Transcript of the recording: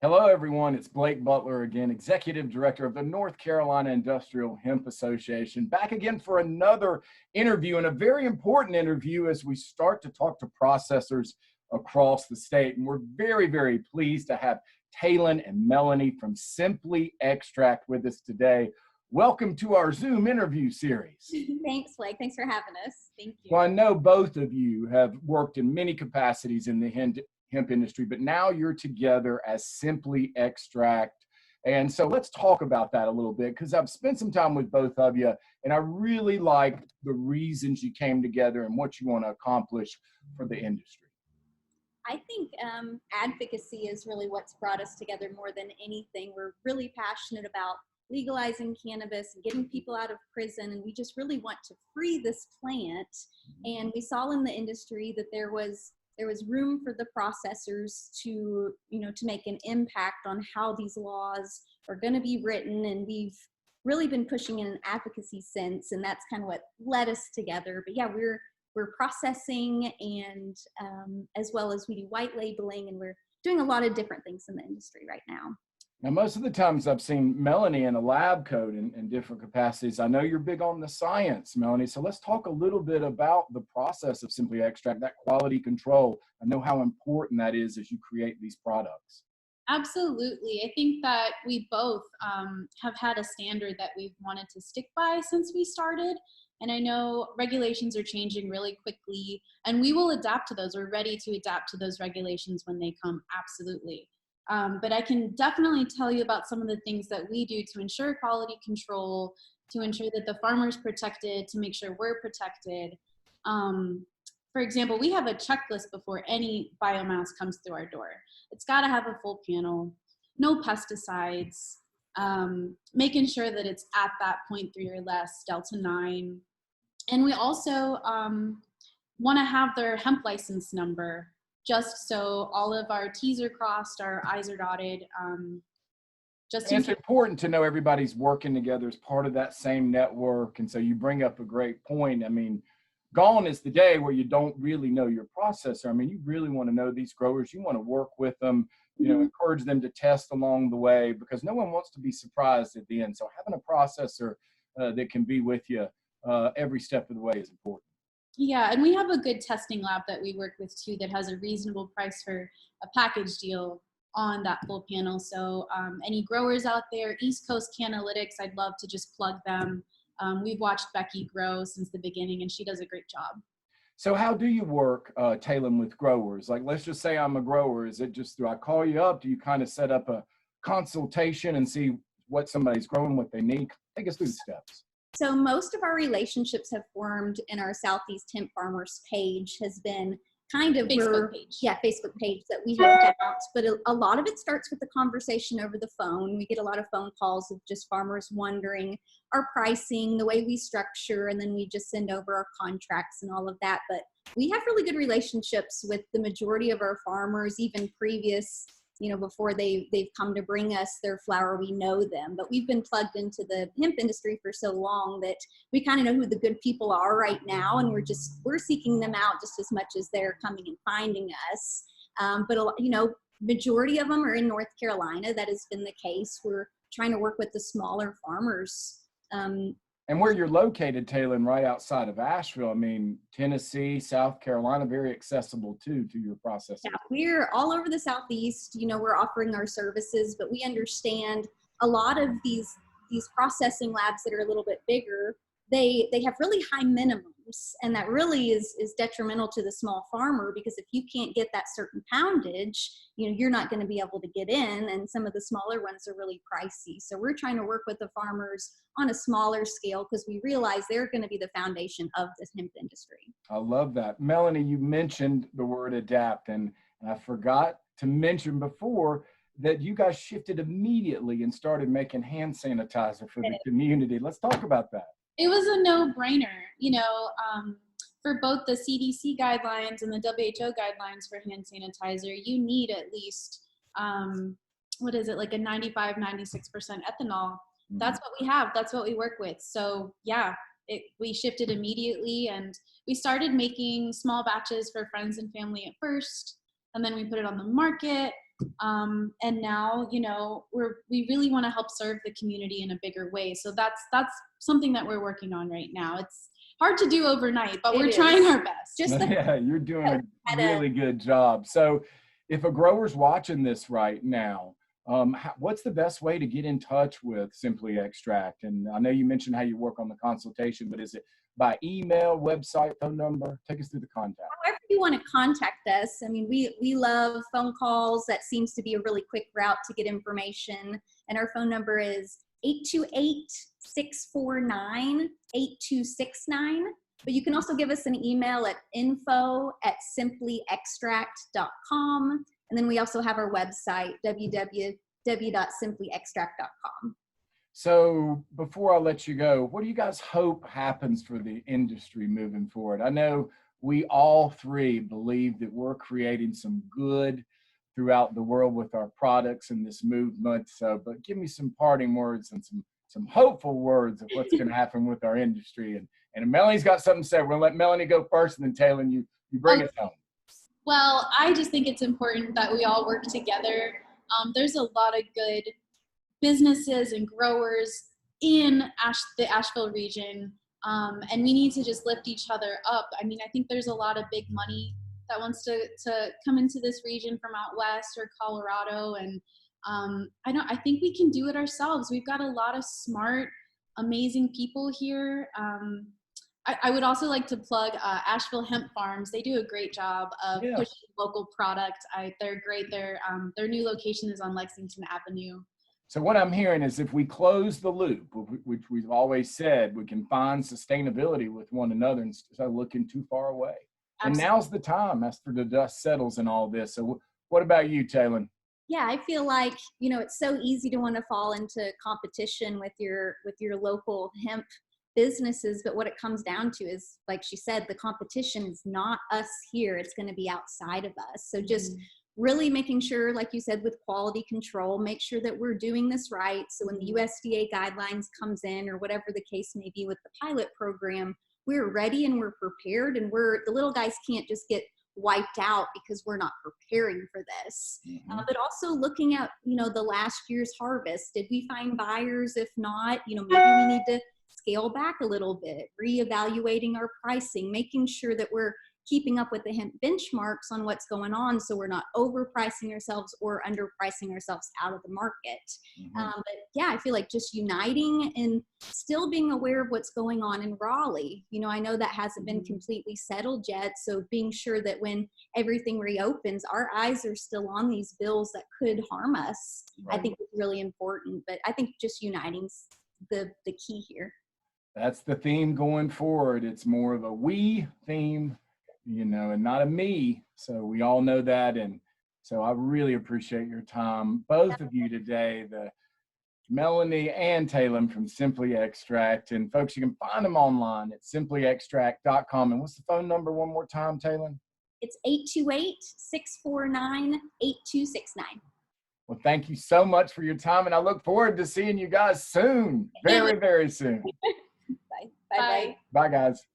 Hello, everyone. It's Blake Butler again, Executive Director of the North Carolina Industrial Hemp Association, back again for another interview, and a very important interview as we start to talk to processors across the state. And we're very, very pleased to have Taylon and Melanie from Simply Extract with us today. Welcome to our Zoom interview series. Thanks, Blake. Thanks for having us. Thank you. Well, I know both of you have worked in many capacities in the hemp industry, but now you're together as Simply Extract. And so let's talk about that a little bit, because I've spent some time with both of you, and I really like the reasons you came together and what you want to accomplish for the industry. I think advocacy is really what's brought us together more than anything. We're really passionate about legalizing cannabis and getting people out of prison, and we just really want to free this plant. And we saw in the industry that there was room for the processors to make an impact on how these laws are going to be written, and we've really been pushing in an advocacy sense, and that's kind of what led us together. But yeah, we're processing, and as well as we do white labeling, and we're doing a lot of different things in the industry right now. Now, most of the times I've seen Melanie in a lab coat in different capacities. I know you're big on the science, Melanie, so let's talk a little bit about the process of Simply Extract, that quality control. I know how important that is as you create these products. Absolutely. I think that we both have had a standard that we've wanted to stick by since we started. And I know regulations are changing really quickly, and we will adapt to those. We're ready to adapt to those regulations when they come, absolutely. But I can definitely tell you about some of the things that we do to ensure quality control, to ensure that the farmer's protected, to make sure we're protected. For example, we have a checklist before any biomass comes through our door. It's got to have a full panel, no pesticides, making sure that it's at that 0.3 or less, Delta 9. And we also want to have their hemp license number, just so all of our T's are crossed, our I's are dotted. It's important to know everybody's working together as part of that same network. And so you bring up a great point. I mean, gone is the day where you don't really know your processor. I mean, you really want to know these growers. You want to work with them, encourage them to test along the way, because no one wants to be surprised at the end. So having a processor that can be with you every step of the way is important. Yeah, and we have a good testing lab that we work with too that has a reasonable price for a package deal on that full panel. So any growers out there, East Coast Canalytics, I'd love to just plug them. We've watched Becky grow since the beginning, and she does a great job. So how do you work, Taylon, with growers? Like, let's just say I'm a grower. Is it just, do I call you up? Do you kind of set up a consultation and see what somebody's growing, what they need? Take us through the steps. So most of our relationships have formed in our Southeast Hemp Farmers page, has been kind of Facebook page. Yeah, Facebook page that we have announced. But a lot of it starts with the conversation over the phone. We get a lot of phone calls of just farmers wondering our pricing, the way we structure, and then we just send over our contracts and all of that. But we have really good relationships with the majority of our farmers, even previous, before they've come to bring us their flower. We know them, but we've been plugged into the hemp industry for so long that we kind of know who the good people are right now, and we're seeking them out just as much as they're coming and finding us. But majority of them are in North Carolina. That has been the case. We're trying to work with the smaller farmers. And where you're located, Taylon, right outside of Asheville, I mean, Tennessee, South Carolina, very accessible to your process. Yeah, we're all over the Southeast. We're offering our services, but we understand a lot of these processing labs that are a little bit bigger, they have really high minimums, and that really is detrimental to the small farmer, because if you can't get that certain poundage, you're not going to be able to get in, and some of the smaller ones are really pricey. So we're trying to work with the farmers on a smaller scale, because we realize they're going to be the foundation of this hemp industry. I love that. Melanie, you mentioned the word adapt, and I forgot to mention before that you guys shifted immediately and started making hand sanitizer for the community. Let's talk about that. It was a no-brainer, for both the CDC guidelines and the WHO guidelines for hand sanitizer. You need at least, like a 95, 96% ethanol. That's what we have. That's what we work with. So yeah, we shifted immediately, and we started making small batches for friends and family at first, and then we put it on the market. And now, you know, we really want to help serve the community in a bigger way. So that's something that we're working on right now. It's hard to do overnight, but we're trying our best. Yeah, you're doing a really good job. So if a grower's watching this right now, what's the best way to get in touch with Simply Extract? And I know you mentioned how you work on the consultation, but is it by email, website, phone number? Take us through the contact. However you want to contact us. I mean, we love phone calls. That seems to be a really quick route to get information. And our phone number is 828-649-8269. But you can also give us an email at info@simplyextract.com. And then we also have our website, www.simplyextract.com. So before I let you go, what do you guys hope happens for the industry moving forward? I know we all three believe that we're creating some good throughout the world with our products and this movement. So, but give me some parting words and some hopeful words of what's going to happen with our industry. And Melanie's got something to say. We're going to let Melanie go first, and then Taylon, you bring us home. Well, I just think it's important that we all work together. There's a lot of good businesses and growers in the Asheville region, and we need to just lift each other up. I mean, I think there's a lot of big money that wants to come into this region from out west or Colorado, and I think we can do it ourselves. We've got a lot of smart, amazing people here. I would also like to plug Asheville Hemp Farms. They do a great job of pushing local product. They're great. Their new location is on Lexington Avenue. So what I'm hearing is if we close the loop, which we've always said, we can find sustainability with one another instead of looking too far away. Absolutely. And now's the time after the dust settles and all this. So what about you, Taylon? Yeah, I feel like, you know, it's so easy to want to fall into competition with your local hemp businesses, but what it comes down to is, like she said, the competition is not us here. It's going to be outside of us. So just really making sure, like you said, with quality control, make sure that we're doing this right. So when the USDA guidelines comes in, or whatever the case may be with the pilot program, we're ready and we're prepared, and the little guys can't just get wiped out because we're not preparing for this. But also looking at, you know, the last year's harvest. Did we find buyers? If not, you know, maybe we need to scale back a little bit, reevaluating our pricing, making sure that we're keeping up with the hemp benchmarks on what's going on, so we're not overpricing ourselves or underpricing ourselves out of the market. But yeah, I feel like just uniting and still being aware of what's going on in Raleigh. You know, I know that hasn't been completely settled yet, so being sure that when everything reopens, our eyes are still on these bills that could harm us. I think is really important, but I think just uniting's the key here. That's the theme going forward. It's more of a we theme, you know, and not a me. So we all know that. And so I really appreciate your time, both of you today, the Melanie and Taylon from Simply Extract. And folks, you can find them online at simplyextract.com. And what's the phone number one more time, Taylon? It's 828-649-8269. Well, thank you so much for your time. And I look forward to seeing you guys soon, very, very soon. Bye. Bye. Bye, guys.